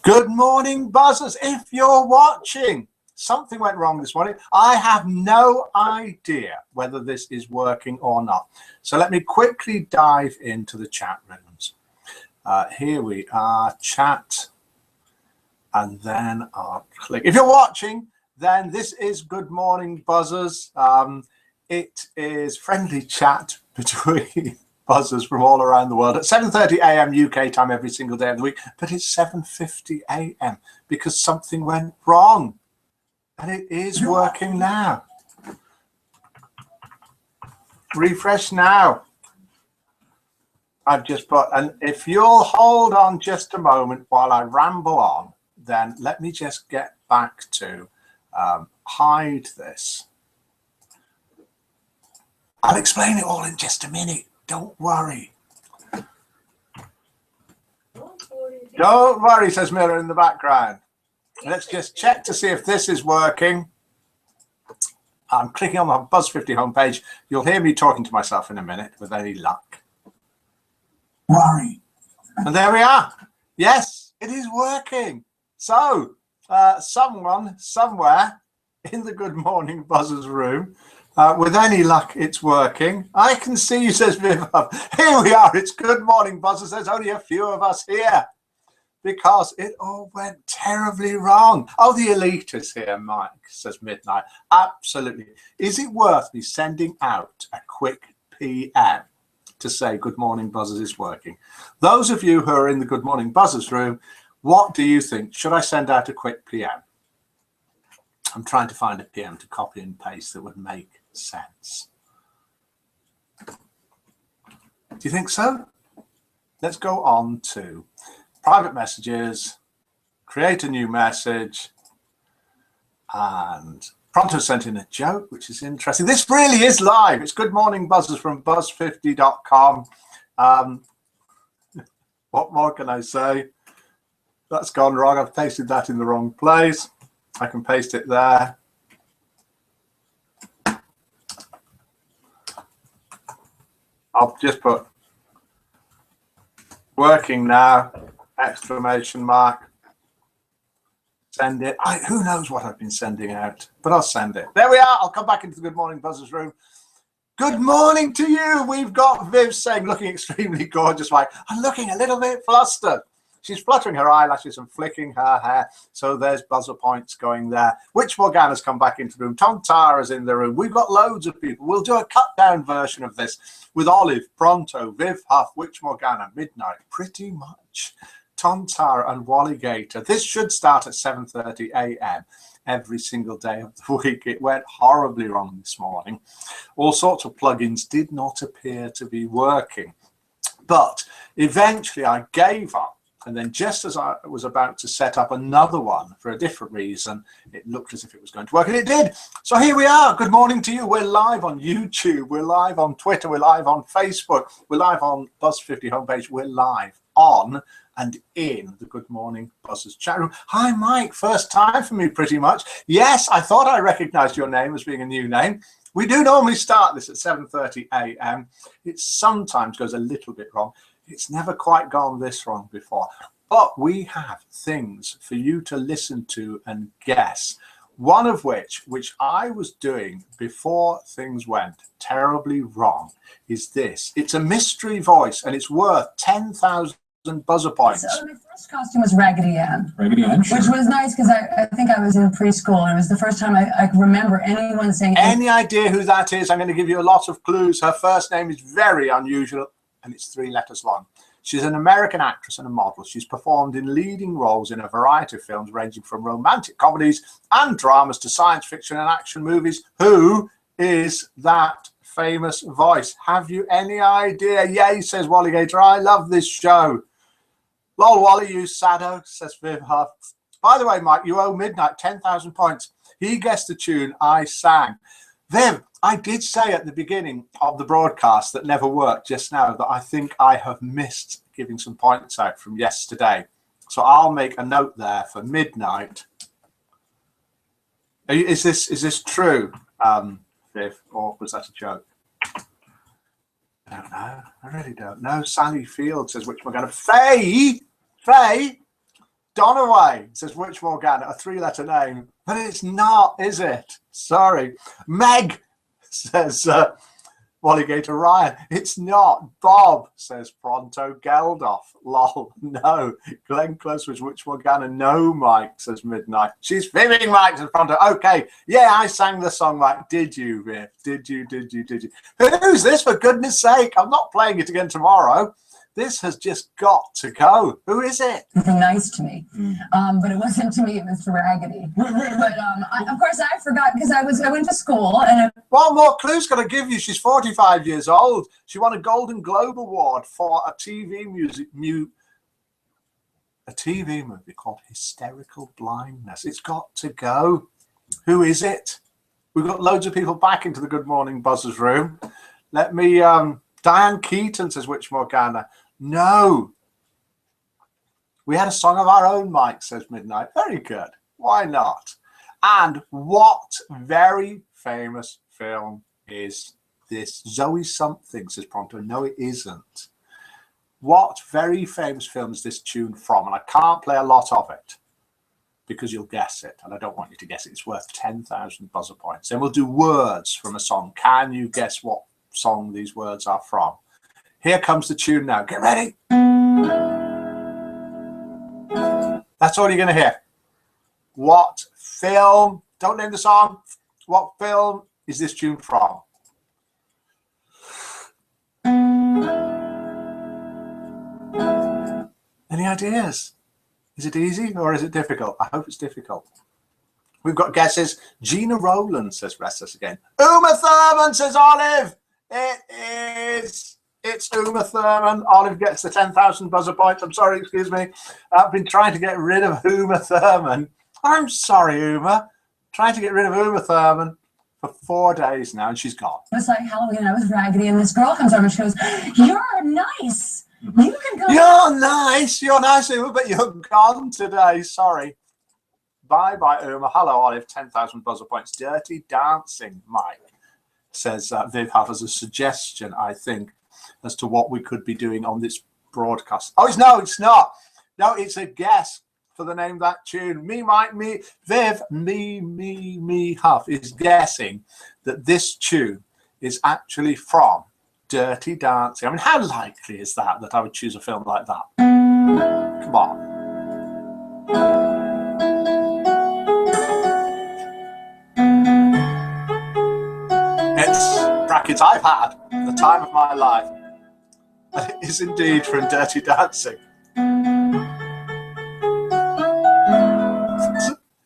Good morning, buzzers. If you're watching, something went wrong this morning. I have no idea whether this is working or not. So let me quickly dive into the chat rooms. Here we are, chat, and then I'll click. If you're watching, then this is Good Morning Buzzers. It is friendly chat between buzzers from all around the world at 7:30 a.m. UK time every single day of the week, but it's 7:50 a.m. because something went wrong, and it is working now. Refresh now. I've just put, and if you'll hold on just a moment while I ramble on, then let me just get back to hide this. I'll explain it all in just a minute. Don't worry. Don't worry, says Mira in the background. Let's just check to see if this is working. I'm clicking on the Buzz50 homepage. You'll hear me talking to myself in a minute with any luck. Worry. And there we are. Yes, it is working. So someone somewhere in the Good Morning Buzzers room, with any luck, it's working. I can see you, says Viv. Here we are. It's Good Morning Buzzers. There's only a few of us here because it all went terribly wrong. Oh, the elite is here, Mike, says Midnight. Absolutely. Is it worth me sending out a quick PM to say Good Morning Buzzers is working? Those of you who are in the Good Morning Buzzers room, what do you think? Should I send out a quick PM? I'm trying to find a PM to copy and paste that would make sense. Do you think so? Let's go on to private messages, create a new message, and Pronto sent in a joke, which is interesting. This really is live. It's Good Morning Buzzers from buzz50.com. What more can I say? That's gone wrong. I've pasted that in the wrong place. I can paste it there. I'll just put working now, exclamation mark. Send it. Who knows what I've been sending out, but I'll send it. There we are. I'll come back into the Good Morning Buzzers room. Good morning to you. We've got Viv saying, looking extremely gorgeous, like, I'm looking a little bit flustered. She's fluttering her eyelashes and flicking her hair. So there's buzzer points going there. Witch Morgana's come back into the room. Tom Tara's in the room. We've got loads of people. We'll do a cut down version of this with Olive, Pronto, Viv Huff, Witch Morgana, Midnight, pretty much. Tom Tara and Wally Gator. This should start at 7:30 a.m. every single day of the week. It went horribly wrong this morning. All sorts of plugins did not appear to be working. But eventually I gave up. And then just as I was about to set up another one for a different reason, it looked as if it was going to work, and it did. So here we are. Good morning to you. We're live on YouTube. We're live on Twitter. We're live on Facebook. We're live on Buzz50 homepage. We're live on and in the Good Morning Buzzers chat room. Hi, Mike. First time for me, pretty much. Yes, I thought I recognized your name as being a new name. We do normally start this at 7:30 a.m. It sometimes goes a little bit wrong. It's never quite gone this wrong before, but we have things for you to listen to and guess. One of which I was doing before things went terribly wrong, is this. It's a mystery voice, and it's worth 10,000 buzzer points. So my first costume was Raggedy Ann. Raggedy Ann, sure. Which was nice because I think I was in preschool, and it was the first time I remember anyone saying. Any idea who that is? I'm going to give you a lot of clues. Her first name is very unusual, and it's 3 letters long. She's an American actress and a model. She's performed in leading roles in a variety of films ranging from romantic comedies and dramas to science fiction and action movies. Who is that famous voice? Have you any idea? Yay, says Wally Gator. I love this show. Lol, Wally, you saddo, says Viv Huff. By the way, Mike, you owe Midnight 10,000 points. He guessed the tune I sang. Viv, I did say at the beginning of the broadcast that never worked just now that I think I have missed giving some points out from yesterday. So I'll make a note there for Midnight. Is this true, Viv, or was that a joke? I don't know. I really don't know. Sally Field says, which we're going to Faye. Donaway says Witch Morgana, a 3-letter name, but it's not, is it? Sorry. Meg says Walligator Ryan. It's not. Bob says Pronto Geldof. Lol. No. Glenn Close was Witch Morgana. No, Mike says Midnight. She's fibbing, Mike says Pronto. Okay. Yeah, I sang the song, Mike. Did you, Viv? Did you? Who's this, for goodness sake? I'm not playing it again tomorrow. This has just got to go. Who is it? Nice to me, but it wasn't to me. It was to Raggedy. But of course, I forgot because I went to school and. One more clue's got to give you. She's 45 years old. She won a Golden Globe Award for a TV movie called Hysterical Blindness. It's got to go. Who is it? We've got loads of people back into the Good Morning Buzzers room. Let me. Diane Keaton says Witch Morgana. No. We had a song of our own, Mike says Midnight. Very good. Why not? And what very famous film is this? Zoe something says Pronto. No, it isn't. What very famous film is this tune from? And I can't play a lot of it because you'll guess it. And I don't want you to guess it. It's worth 10,000 buzzer points. Then we'll do words from a song. Can you guess what song these words are from? Here comes the tune now. Get ready. That's all you're going to hear. What film? Don't name the song. What film is this tune from? Any ideas? Is it easy or is it difficult? I hope it's difficult. We've got guesses. Gina Rowland says Restless Again. Uma Thurman says Olive. It is. It's Uma Thurman. Olive gets the 10,000 buzzer points. I'm sorry, excuse me. I've been trying to get rid of Uma Thurman. I'm sorry, Uma. Trying to get rid of Uma Thurman for 4 days now, and she's gone. It was like Halloween. I was Raggedy, and this girl comes over and she goes, "You're nice. You can go." You're nice. You're nice, Uma, but you're gone today. Sorry. Bye-bye, Uma. Hello, Olive. 10,000 buzzer points. Dirty Dancing, Mike says Viv has a suggestion, I think, as to what we could be doing on this broadcast. Oh, it's not. No, it's a guess for the name of that tune. Viv, Huff is guessing that this tune is actually from Dirty Dancing. I mean, how likely is that I would choose a film like that? Come on. It's brackets I've had the time of my life. And it is indeed from Dirty Dancing.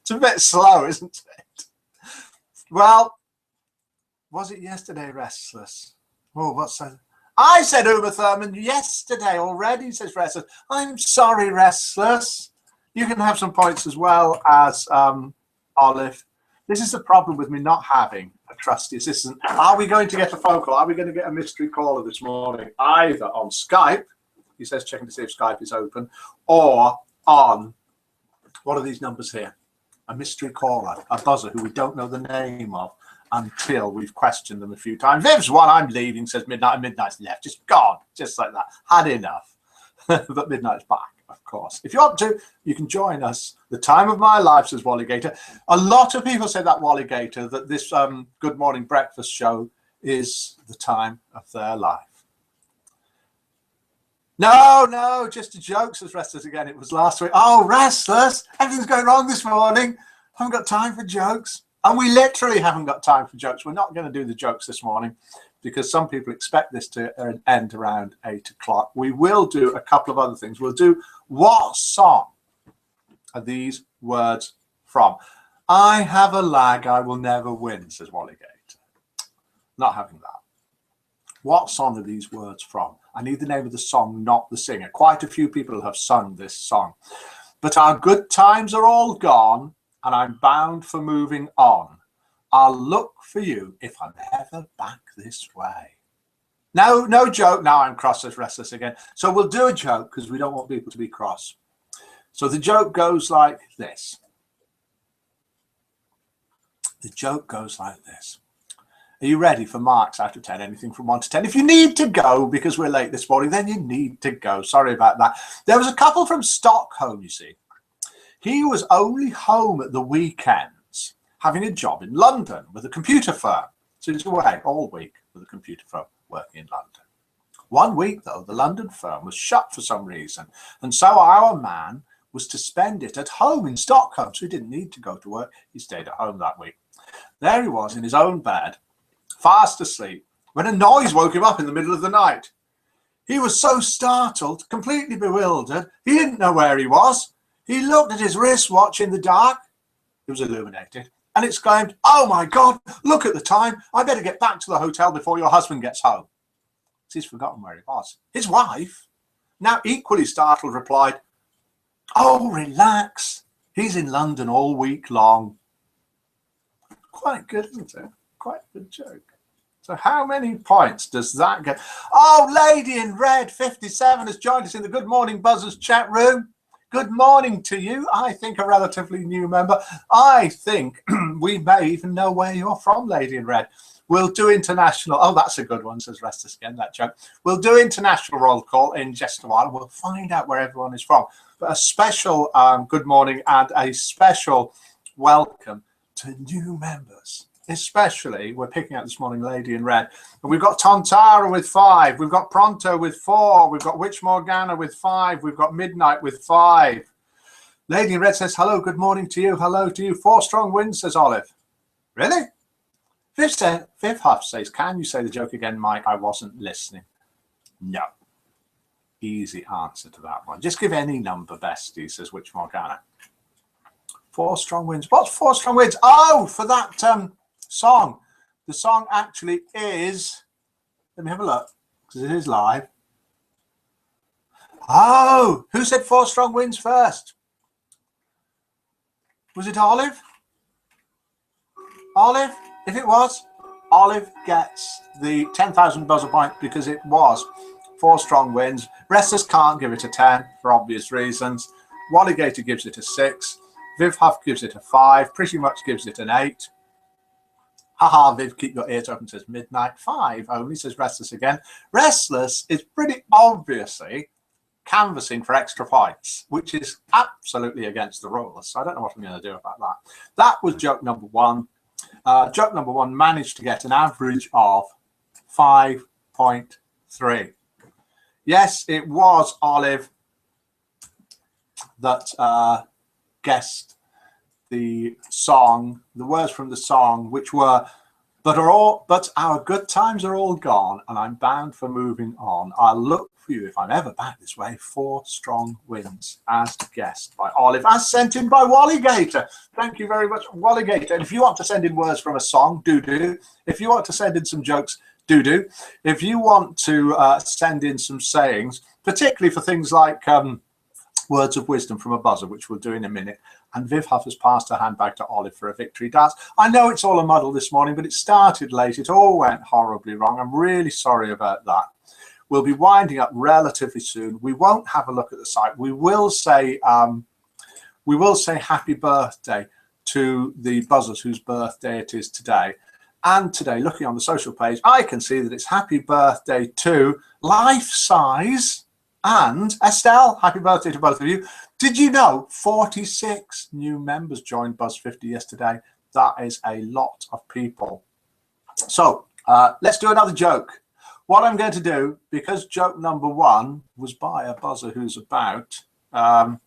It's a bit slow, isn't it? Well, was it yesterday, Restless? Oh, what's that? I said Uma Thurman yesterday already, says Restless. I'm sorry, Restless. You can have some points as well as Olive. This is the problem with me not having a trusty assistant. Are we going to get a phone call? Are we going to get a mystery caller this morning? Either on Skype, he says checking to see if Skype is open, or on, what are these numbers here? A mystery caller, a buzzer who we don't know the name of until we've questioned them a few times. Viv's one, I'm leaving, says Midnight, and Midnight's left. Just gone, just like that. Had enough. But Midnight's back. Of course. If you want to, you can join us. The time of my life, says Walligator. A lot of people say that, Walligator, that this Good Morning Breakfast show is the time of their life. No, just a joke, says Restless Again. It was last week. Oh, Restless. Everything's going wrong this morning. Haven't got time for jokes. And we literally haven't got time for jokes. We're not going to do the jokes this morning because some people expect this to end around 8 o'clock. We will do a couple of other things. We'll do what song are these words from? I have a lag I will never win, says Walligator. Not having that. What song are these words from? I need the name of the song, not the singer. Quite a few people have sung this song. But our good times are all gone, and I'm bound for moving on. I'll look for you if I'm ever back this way. No joke. Now I'm cross, says Restless Again. So we'll do a joke because we don't want people to be cross. So the joke goes like this. The joke goes like this. Are you ready for marks out of 10? Anything from 1 to 10? If you need to go because we're late this morning, then you need to go. Sorry about that. There was a couple from Stockholm, you see. He was only home at the weekends, having a job in London with a computer firm. So he's away all week with a computer firm working in London. One week, though, the London firm was shut for some reason, and so our man was to spend it at home in Stockholm, so he didn't need to go to work. He stayed at home that week. There he was in his own bed, fast asleep, when a noise woke him up in the middle of the night. He was so startled, completely bewildered, he didn't know where he was. He looked at his wristwatch in the dark. It was illuminated, and exclaimed, "Oh my God, look at the time. I better get back to the hotel before your husband gets home." He's forgotten where he was. His wife, now equally startled, replied, "Oh, relax. He's in London all week long." Quite good, isn't it? Quite a good joke. So how many points does that get? Oh, Lady in Red 57 has joined us in the Good Morning Buzzers chat room. Good morning to you. I think a relatively new member. I think we may even know where you're from, Lady in Red. We'll do international. Oh, that's a good one, says Restus again, that joke. We'll do international roll call in just a while. We'll find out where everyone is from. But a special good morning and a special welcome to new members. Especially, we're picking out this morning Lady in Red. And we've got Tontara with 5. We've got Pronto with 4. We've got Witch Morgana with 5. We've got Midnight with 5. Lady in Red says, hello, good morning to you. Hello to you. 4 strong wins, says Olive. Really? Fifth Huff says, can you say the joke again, Mike? I wasn't listening. No. Easy answer to that one. Just give any number, bestie, says Witch Morgana. 4 strong wins. What's 4 strong wins? Oh, for that song. The song actually is, let me have a look, because it is live. Oh, who said 4 strong wins first? Was it Olive? Olive? If it was, Olive gets the 10,000 buzzer point because it was 4 strong wins. Restless can't give it a 10 for obvious reasons. Walligator gives it a 6. Viv Huff gives it a 5. Pretty much gives it an 8. Haha, Viv, keep your ears open, says Midnight. 5 only, says Restless again. Restless is pretty obviously canvassing for extra points, which is absolutely against the rules. So I don't know what I'm going to do about that. That was joke number 1. Joke number 1 managed to get an average of 5.3. Yes, it was Olive that guessed the song, the words from the song, which were, but our good times are all gone, and I'm bound for moving on. I'll look for you if I'm ever back this way. 4 strong wins, as guessed by Olive, as sent in by Walligator. Thank you very much, Walligator. And if you want to send in words from a song, do. If you want to send in some jokes, do. If you want to send in some sayings, particularly for things like words of wisdom from a buzzer, which we'll do in a minute. And Viv Huff has passed her hand back to Olive for a victory dance. I know it's all a muddle this morning, but it started late. It all went horribly wrong. I'm really sorry about that. We'll be winding up relatively soon. We won't have a look at the site. We will say happy birthday to the buzzers whose birthday it is today. And today, looking on the social page, I can see that it's happy birthday to Life Size and Estelle. Happy birthday to both of you. Did you know 46 new members joined Buzz 50 yesterday? That is a lot of people. So let's do another joke. What I'm going to do, because joke number 1 was by a buzzer who's about, have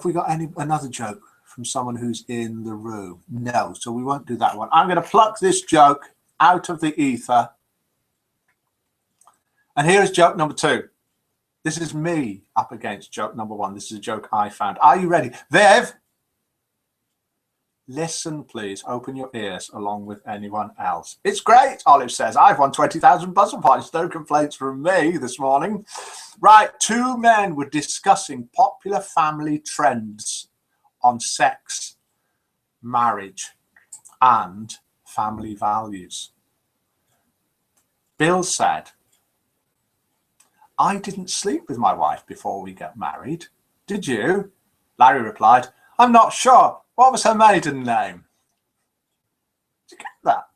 we got another joke from someone who's in the room? No, so we won't do that one. I'm going to pluck this joke out of the ether. And here is joke number 2. This is me up against joke number 1. This is a joke I found. Are you ready? Viv, listen, please. Open your ears along with anyone else. It's great, Olive says. I've won 20,000 buzzer points. No complaints from me this morning. Right, 2 men were discussing popular family trends on sex, marriage, and family values. Bill said, I didn't sleep with my wife before we got married. Did you? Larry replied, I'm not sure. What was her maiden name? Did you get that?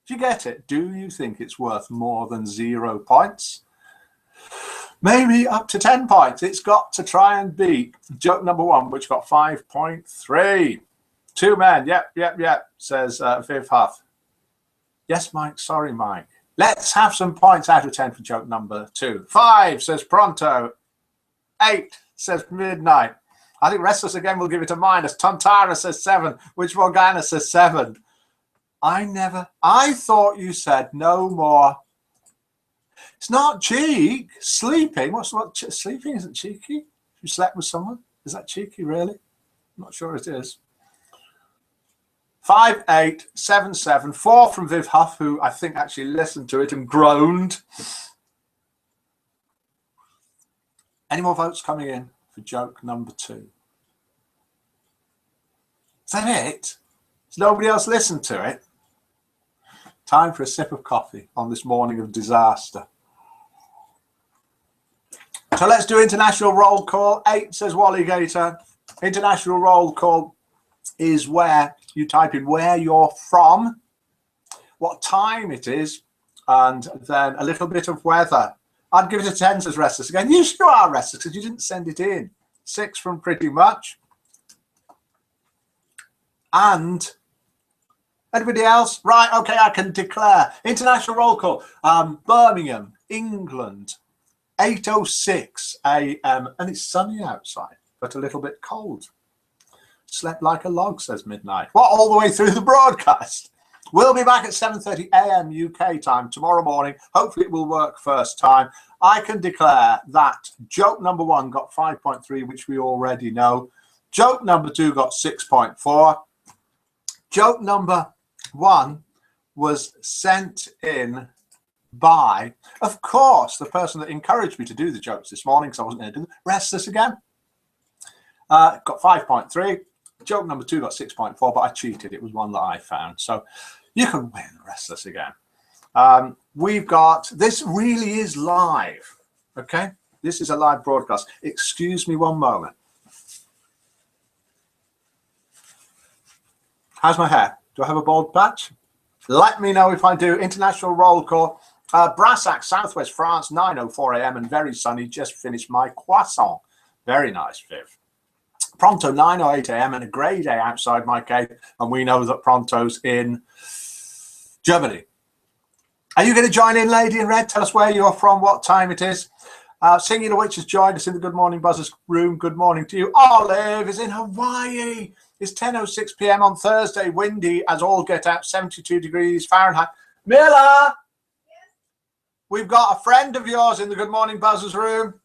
Did you get it? Do you think it's worth more than 0 points? maybe up to 10 points. It's got to try and beat joke number 1, which got 5.3. 2 men. Yep, says Viv Huff. Yes, Mike. Sorry, Mike. Let's have some points out of 10 for joke number 2. 5, says Pronto. 8, says Midnight. I think Restless Again will give it a minus. Tontara says 7, which Morgana says 7. I thought you said no more. It's not cheek. Sleeping. Sleeping isn't cheeky. If you slept with someone, is that cheeky, really? I'm not sure it is. 5, 8, 7, 7. 4 from Viv Huff, who I think actually listened to it and groaned. Any more votes coming in for joke number 2? Is that it? Has nobody else listened to it? Time for a sip of coffee on this morning of disaster. So let's do international roll call. 8, says Wally Gator. International roll call is where you type in where you're from, what time it is, and then a little bit of weather. I'd give it a 10, says Restless Again. You sure are Restless, because you didn't send it in. 6 from Pretty Much. And anybody else? Right, okay, I can declare. International roll call. Birmingham, England, 8:06 a.m. And it's sunny outside, but a little bit cold. Slept like a log, says Midnight. What, all the way through the broadcast? We'll be back at 7:30 a.m. UK time tomorrow morning. Hopefully it will work first time. I can declare that joke number 1 got 5.3, which we already know. Joke number 2 got 6.4. Joke number 1 was sent in by, of course, the person that encouraged me to do the jokes this morning, because I wasn't going to do them. Restless Again. Got 5.3. Joke number 2 got 6.4, but I cheated. It was one that I found. So you can win, Restless Again. We've got, this really is live, okay? This is a live broadcast. Excuse me one moment. How's my hair? Do I have a bald patch? Let me know if I do. International roll call. Brassac, Southwest France, 9:04 a.m. and very sunny. Just finished my croissant. Very nice, Viv. Pronto, 9:08 a.m. and a grey day outside my cave. And we know that Pronto's in Germany. Are you going to join in, Lady in Red? Tell us where you're from, what time it is. Singular Witch has joined us in the Good Morning Buzzers room. Good morning to you. Olive is in Hawaii. It's 10:06 p.m. on Thursday. Windy as all get out, 72 degrees Fahrenheit. Miller! Yes. We've got a friend of yours in the Good Morning Buzzers room.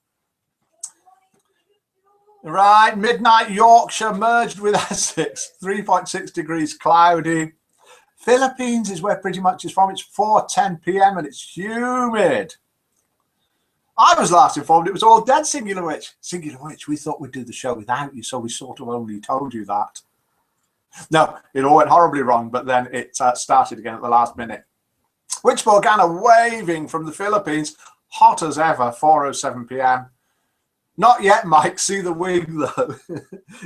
Right, midnight Yorkshire merged with Essex. 3.6 degrees cloudy. Philippines is where Pretty Much is from. It's 4:10 p.m. and it's humid. I was last informed it was all dead, Singular Witch. Singular Witch, we thought we'd do the show without you, so we sort of only told you that. No, it all went horribly wrong, but then it started again at the last minute. Witch Morgana waving from the Philippines. Hot as ever, 4:07 p.m. Not yet, Mike. See the wig, though.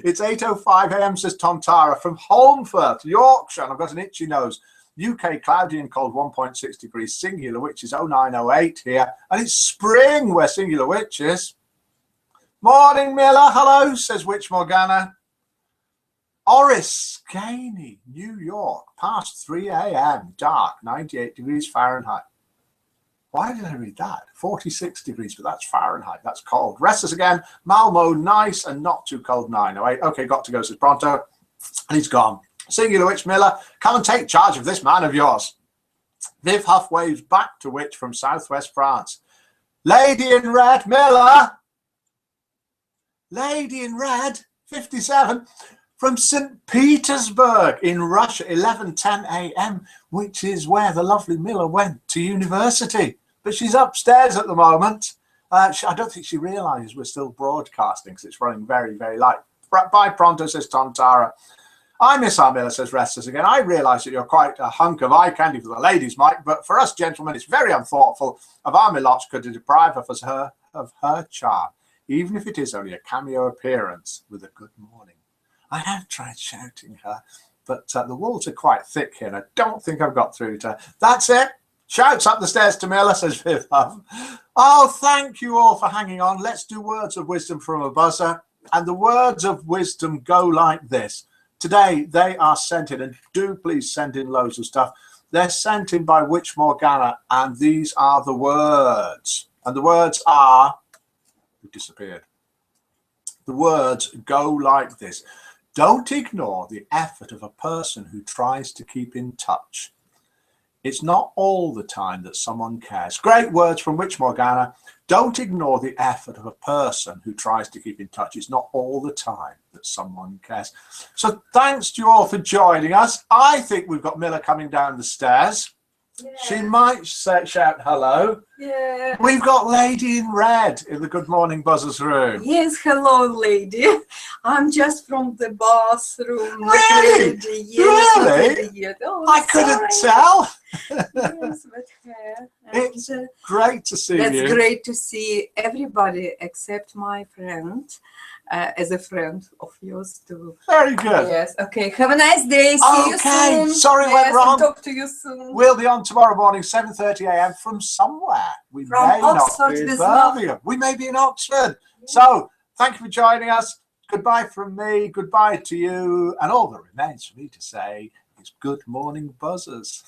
It's 8:05 a.m., says Tontara from Holmfirth, Yorkshire. And I've got an itchy nose. UK cloudy and cold, 1.6 degrees. Singular Witch is 0908 here. And it's spring where Singular Witch is. Morning, Miller. Hello, says Witch Morgana. Oriskany, New York, past 3 a.m. Dark, 98 degrees Fahrenheit. Why did I read that? 46 degrees, but that's Fahrenheit. That's cold. Restless Again. Malmo, nice and not too cold, 908. Okay, got to go, says Pronto. And he's gone. Singular Witch Miller, come and take charge of this man of yours. Viv Huff waves back to Witch from Southwest France. Lady in Red, Miller. Lady in Red, 57. From St. Petersburg in Russia, 11:10 a.m., which is where the lovely Miller went to university. But she's upstairs at the moment. I don't think she realizes we're still broadcasting because it's running very, very light. Bye, Pronto, says Tontara. I miss our Miller, says Restless Again. I realize that you're quite a hunk of eye candy for the ladies, Mike, but for us gentlemen, it's very unthoughtful of our Milochka to deprive her of her charm, even if it is only a cameo appearance with a good morning. I have tried shouting her, but the walls are quite thick here, and I don't think I've got through to her. That's it. Shouts up the stairs to Miller, says Viv. Oh, thank you all for hanging on. Let's do words of wisdom from a buzzer. And the words of wisdom go like this. Today, they are sent in, and do please send in loads of stuff. They're sent in by Witch Morgana, and these are the words. And the words are, they've disappeared. The words go like this. Don't ignore the effort of a person who tries to keep in touch. It's not all the time that someone cares. Great words from Witch Morgana. Don't ignore the effort of a person who tries to keep in touch. It's not all the time that someone cares. So thanks to you all for joining us. I think we've got Miller coming down the stairs. Yeah. She might shout hello. Yeah. We've got Lady in Red in the Good Morning Buzzers room. Yes, hello, lady. I'm just from the bathroom. Really? Lady. Yes, not Really? ready yet. Oh, I couldn't sorry. tell. Yes, but It's great to see that's you. great to see everybody except my friend, as a friend of yours too. Very good. Yes. Okay. Have a nice day. See you Okay, soon. sorry, went Yes, wrong. Talk to you soon. We'll be on tomorrow morning, 7:30 a.m. from somewhere. We From may Oxford not be in this month. Birmingham. We may be in Oxford. So thank you for joining us. Goodbye from me. Goodbye to you. And all that remains for me to say is good morning, Buzzers.